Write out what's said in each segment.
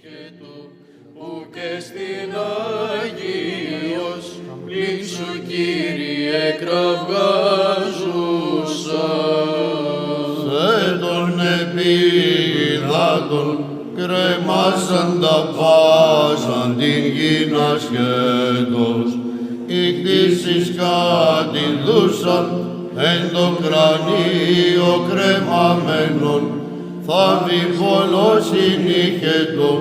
ηχετο, ουκ εστιν Αγίος, πλην σου Κύριε κραυγάζουσα. Σε των επίδατων κρέμασαν τα πάσαν την γην ασχέτως, ικτήσεις κατηδούσαν εν το κρανίο κρεμαμένον, θαύει πολλός ηχετο,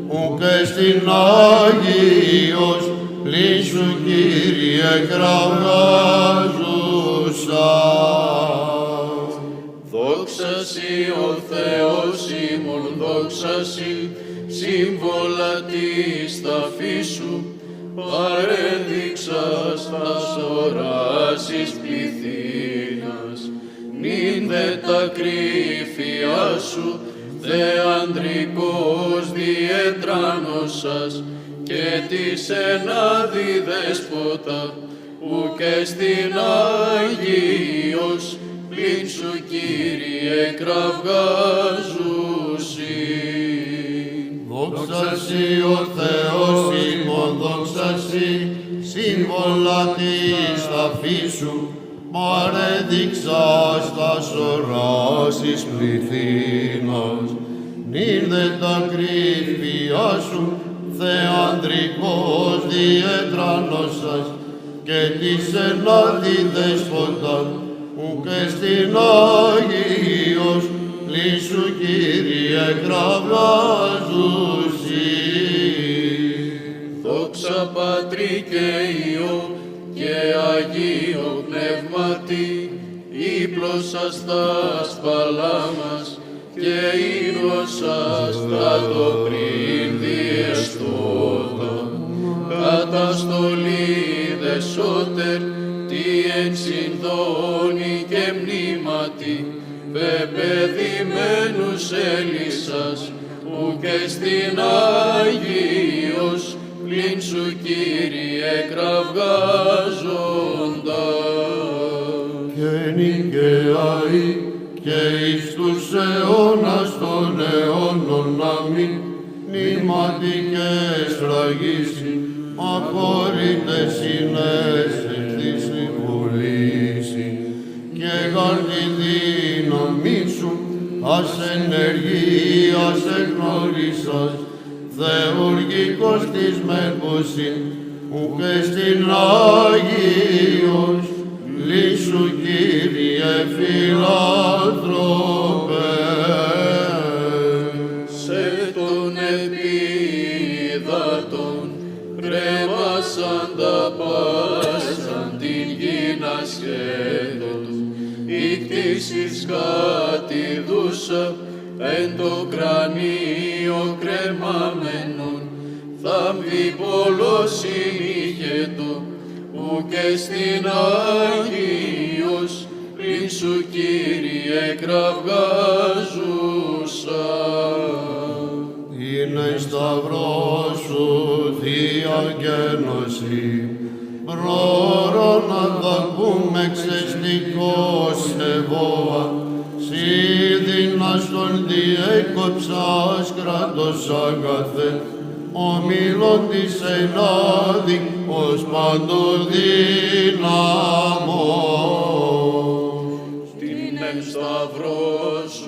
ουκ εστιν Αγίος, πλην σου Κύριε κραυγάζουσα. Δόξα σοι ο Θεός ημών, δόξα σοι, σύμβολα της ταφής σου, παρέδειξας τας οράσεις πληθύνας, νυν δε τα κρύφια σου, δε ανδρικός διετράνωσας, και της ενάδη δέσποτα, ουκ εστιν Αγίος, πλην σου Κύριε κραυγάζουσι. Δόξα σοι ο Θεός ημών, δόξα σοι, σύμβολα της ταφής σου, παρέδειξας τας οράσεις πληθύνας, νυν δε τα κρύφια σου, θεανδρικός διετράνωσας, και της ενάδη δέσποτα, ουκ εστιν Αγίος, πλην σου Κύριε κραυγάζουσι. Δόξα Πατρί και Υιό και Αγίο Πνεύματι, ύπλωσας τα σπαλά μας και ήρωσας τα το πριν διεστώτα. Καταστολή δε σώτερ, τι εν συνδώνει και μνήματι, πεπαιδημένους έλισσας, ουκ εστιν Αγίος, πλην σου Κύριε κραυγάζοντας. Και νικαιαί και εις τους αιώνας των αιώνων αμήν, νηματικές φραγίσει, ακόρυτες συνέσεις της συμβουλήσει, και γαρ τη δύναμή σου, ας ενεργεί, ας εγνώρισας, θεουργικός της μερκοσύν, ουκ εστιν Αγίος, πλην σου Κύριε φιλάνθρωπε. Σε των επίδατων κρέμασαν τα πάσαν την γην ασχέτως, ικτήσεις κατηδούσα εν το κρανίο κρεμαμένον, θάμβη πολλός ηχετο, ουκ εστιν Αγίος, πλην σου Κύριε κραυγάζουσα. Είναι σταυρός σου διαγένωση, πρόωρον αδακούμε ξεστικός ευώα, σύ δυναστον διέκοψας κράτος αγαθέ, ομιλών της ενάδη ως παντοδύναμος. Την εν σταυρό σου